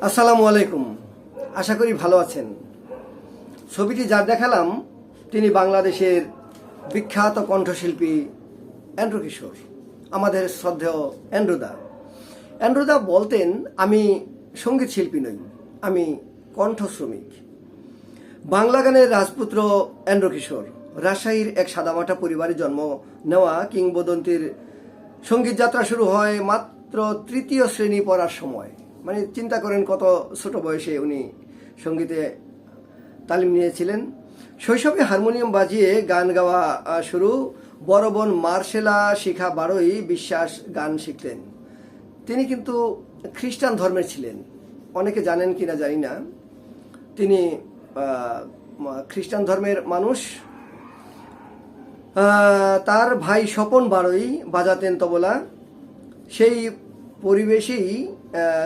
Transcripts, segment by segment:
আসসালামু আলাইকুম। আশা করি ভালো আছেন। ছবিটি যার দেখালাম তিনি বাংলাদেশের বিখ্যাত কণ্ঠশিল্পী এন্ড্রু কিশোর, আমাদের শ্রদ্ধেয় এন্ড্রুদা। এন্ড্রুদা বলতেন, আমি সঙ্গীত শিল্পী নই, আমি কণ্ঠ শ্রমিক। বাংলা গানের রাজপুত্র এন্ড্রু কিশোর রাজশাহীর এক সাদামাটা পরিবারে জন্ম নেওয়া কিংবদন্তির সঙ্গীত যাত্রা শুরু হয় মাত্র তৃতীয় শ্রেণী পড়ার সময়। মানে চিন্তা করেন কত ছোট বয়সে উনি সঙ্গীতে তালিম নিয়েছিলেন। শৈশবে হারমোনিয়াম বাজিয়ে গান গাওয়া শুরু। বড় বোন মার্শেলা শিখা বারোই বিশ্বাস গান শিখতেন। তিনি কিন্তু খ্রিস্টান ধর্মের ছিলেন, অনেকে জানেন কিনা জানি না। তিনি খ্রিস্টান ধর্মের মানুষ। তার ভাই স্বপন বারোই বাজাতেন তবলা। সেই পরিবেশেই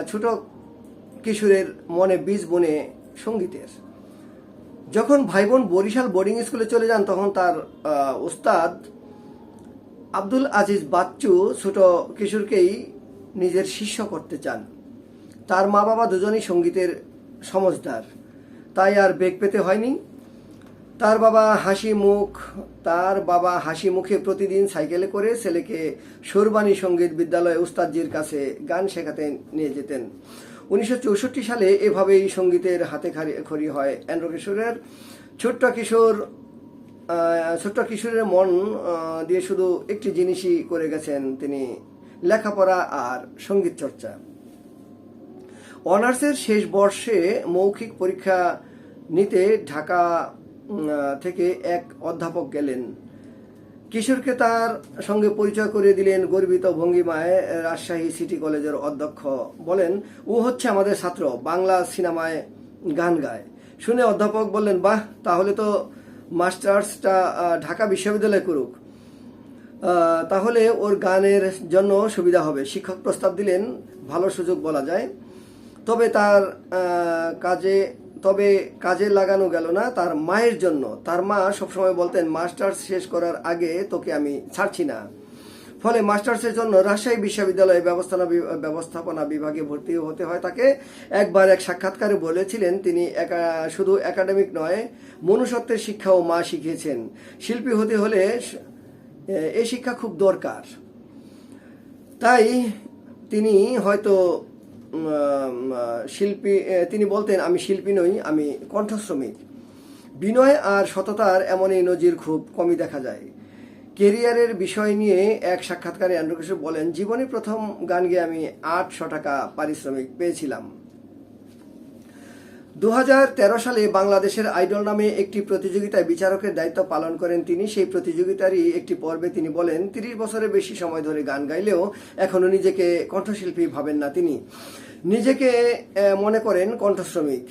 ছোট কিশোরের মনে বীজ বনে সঙ্গীতের। যখন ভাই বোন বরিশাল বোর্ডিং স্কুলে চলে যান, তখন তার উস্তাদ আব্দুল আজিজ বাচ্চু ছোট কিশোরকেই নিজের শিষ্য করতে চান। তার মা বাবা দুজনেই সঙ্গীতের সমজদার, তাই আর বেগ পেতে হয়নি। তার বাবা হাসি মুখে প্রতিদিন সাইকেলে করে ছেলেকে সুরবানী সঙ্গীত বিদ্যালয়ে উস্তাদজির কাছে গান শেখাতে নিয়ে যেতেন। 1964 সালে এভাবেই সঙ্গীতের হাতে খড়ি হয় এন্ড্রু কিশোরের। ছোট্ট কিশোরের মন দিয়ে শুধু একটি জিনিসই করে গেছেন তিনি, লেখাপড়া আর সঙ্গীত চর্চা। অনার্সের শেষ বর্ষে মৌখিক পরীক্ষা নিতে ঢাকা থেকে এক অধ্যাপক গেলেন। কিশোরকে তার সঙ্গে পরিচয় করে দিলেন গর্বিত ভঙ্গিমায় রাজশাহী সিটি কলেজের অধ্যক্ষ। বলেন, ও হচ্ছে আমাদের ছাত্র, বাংলা সিনেমায় গান গায়। শুনে অধ্যাপক বললেন, বাহ, তাহলে তো মাস্টার্সটা ঢাকা বিশ্ববিদ্যালয়ে করুক, তাহলে ওর গানের জন্য সুবিধা হবে। শিক্ষক প্রস্তাব দিলেন, ভালো সুযোগ বলা যায়। তবে কাজে লাগানো গেল না তার মায়ের জন্য। তার মা সবসময় বলতেন, মাস্টার্স শেষ করার আগে তোকে আমি ছাড়ছি না। ফলে মাস্টার্সের জন্য রাজশাহী বিশ্ববিদ্যালয়ে ব্যবস্থাপনা বিভাগে ভর্তি হতে হয় তাকে। একবার এক সাক্ষাৎকারে বলেছিলেন, তিনি শুধু একাডেমিক নয়, মনুষ্যত্বের শিক্ষাও মা শিখিয়েছেন। শিল্পী হতে হলে এই শিক্ষা খুব দরকার। তাই তিনি হয়তো তিনি বলতেন, আমি শিল্পী নই, আমি কণ্ঠশ্রমিক। বিনয় আর সততার এমনই নজির খুব কমই দেখা যায়। কেরিয়ারের বিষয় নিয়ে এক সাক্ষাৎকারে এন্ড্রু কিশোর বলেন, জীবনে প্রথম গান গেয়ে আমি 800 টাকা পারিশ্রমিক পেয়েছিলাম। 2013 সালে বাংলাদেশের আইডল নামে একটি প্রতিযোগিতায় বিচারকের দায়িত্ব পালন করেন তিনি। সেই প্রতিযোগিতারই একটি পর্বে তিনি বলেন, 30 বছরের বেশি সময় ধরে গান গাইলেও এখনো নিজেকে কণ্ঠশিল্পী ভাবেন না। তিনি নিজেকে মনে করেন কণ্ঠশ্রমিক।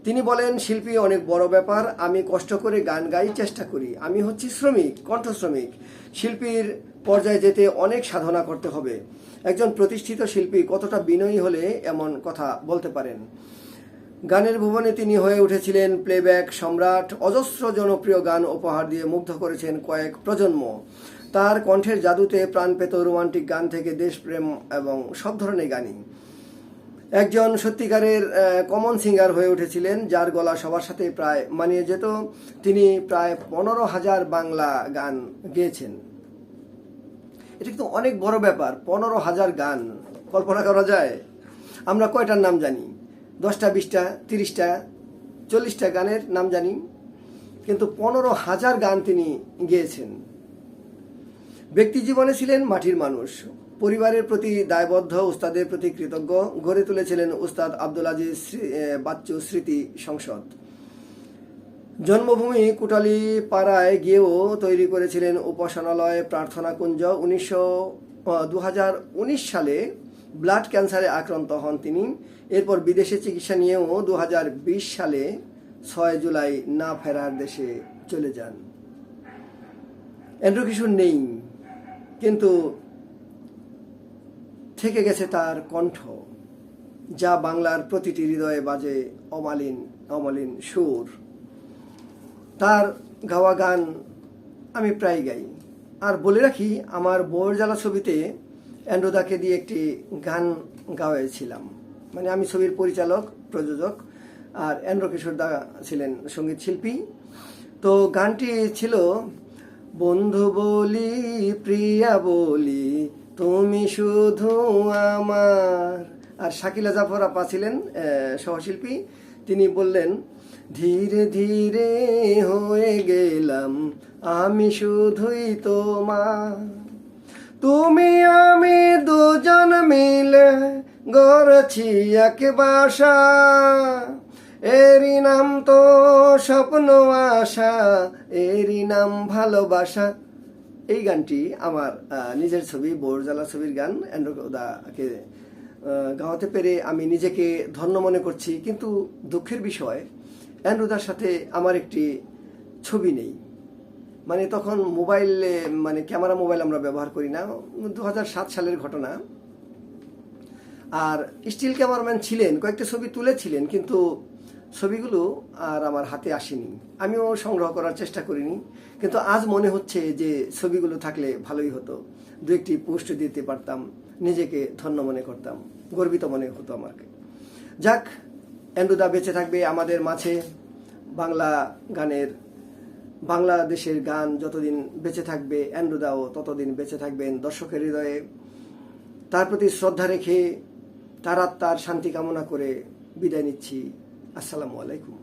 তিনি বলেন, শিল্পী অনেক বড় ব্যাপার, আমি কষ্ট করে গান গাই, চেষ্টা করি, আমি হচ্ছি শ্রমিক, কণ্ঠশ্রমিক। শিল্পীর পর্যায়ে যেতে অনেক সাধনা করতে হবে। একজন প্রতিষ্ঠিত শিল্পী কতটা বিনয়ী হলে এমন কথা বলতে পারেন। গানের ভুবনে তিনি হয়ে উঠেছিলেন প্লেব্যাক সম্রাট। অজস্র জনপ্রিয় গান উপহার দিয়ে মুগ্ধ করেছেন কয়েক প্রজন্ম। তার কণ্ঠের জাদুতে প্রাণ পেত রোমান্টিক গান থেকে দেশপ্রেম এবং সব ধরনের গানই। একজন সত্যিকারের কমন সিঙ্গার হয়ে উঠেছিলেন, যার গলা সবার সাথে প্রায় মানিয়ে যেত। তিনি প্রায় 15,000 বাংলা গান গেয়েছেন। এটা কিন্তু অনেক বড় ব্যাপার, 15,000 গান। কল্পনা করা যায়? আমরা কয়টার নাম জানি? 10টা, 20টা, 30টা, 40টা গানের নাম জানি, কিন্তু 15,000 গান তিনি গেয়েছেন। ব্যক্তি জীবনে ছিলেন মাটির মানুষ, পরিবারের প্রতি দায়বদ্ধ, উস্তাদের প্রতি কৃতজ্ঞ। গড়ে তুলেছিলেন উস্তাদ আব্দুল আজিজ বাচ্চু স্মৃতি সংসদ। জন্মভূমি কুটালি পাড়ায় গিয়েও তৈরি করেছিলেন উপাসনালয়, প্রার্থনা কুঞ্জ। 2019 সালে ব্লাড ক্যান্সারে আক্রান্ত হন তিনি। এরপর বিদেশে চিকিৎসা নিয়েও 2020 সালে 6 জুলাই না ফেরার দেশে চলে যান। এন্ড্রু কিশোর নেই, কিন্তু থেকে গেছে তার কণ্ঠ, যা বাংলার প্রতিটি হৃদয়ে বাজে অমালিন অমলিন সুর। তার গাওয়া গান আমি প্রায় গাই। আর বলে রাখি, আমার বউয়ের জ্বালা ছবিতে এন্ড্রুদাকে দিয়ে একটি গান গাওয়াইছিলাম। মানে আমি ছবির পরিচালক, প্রযোজক, আর এন্দ্র কিশোর দা ছিলেন সঙ্গীত শিল্পী। তো গানটি ছিল, বন্ধু বলি প্রিয়া বলি তুমি শুধু আমার। আর শাকিলা জাফর আপা ছিলেন সহশিল্পী। তিনি বললেন, ধীরে ধীরে হয়ে গেলাম আমি শুধুই তোমার, তুমি আমি দুজন মিলে গড়ছি এক বাসা, এরই নাম তো স্বপ্ন আশা, এরই নাম ভালোবাসা। এই গানটি আমার নিজের ছবি, বোরজালা ছবির গান। এন্দ্রদাকে গাওয়াতে পেরে আমি নিজেকে ধন্য মনে করছি। কিন্তু দুঃখের বিষয়, এন্দ্রদার সাথে আমার একটি ছবি নেই। মানে তখন মোবাইলে, মানে ক্যামেরা মোবাইল আমরা ব্যবহার করি না, 2007 সালের ঘটনা। আর স্টিল ক্যামেরাম্যান ছিলেন, কয়েকটা ছবি তুলেছিলেন, কিন্তু ছবিগুলো আর আমার হাতে আসেনি, আমিও সংগ্রহ করার চেষ্টা করিনি। কিন্তু আজ মনে হচ্ছে যে ছবিগুলো থাকলে ভালোই হতো, দু একটি পোস্ট দিতে পারতাম, নিজেকে ধন্য মনে করতাম, গর্বিত মনে হতো আমাকে। যাক, এন্দ্রদা বেঁচে থাকবে আমাদের মাঝে। বাংলা গানের, বাংলাদেশের গান যতদিন বেঁচে থাকবে, এন্দ্রদাও ততদিন বেঁচে থাকবেন দর্শকের হৃদয়ে। তার প্রতি শ্রদ্ধা রেখে তার আত্মার শান্তি কামনা করে বিদায় নিচ্ছি। আসসালামু আলাইকুম।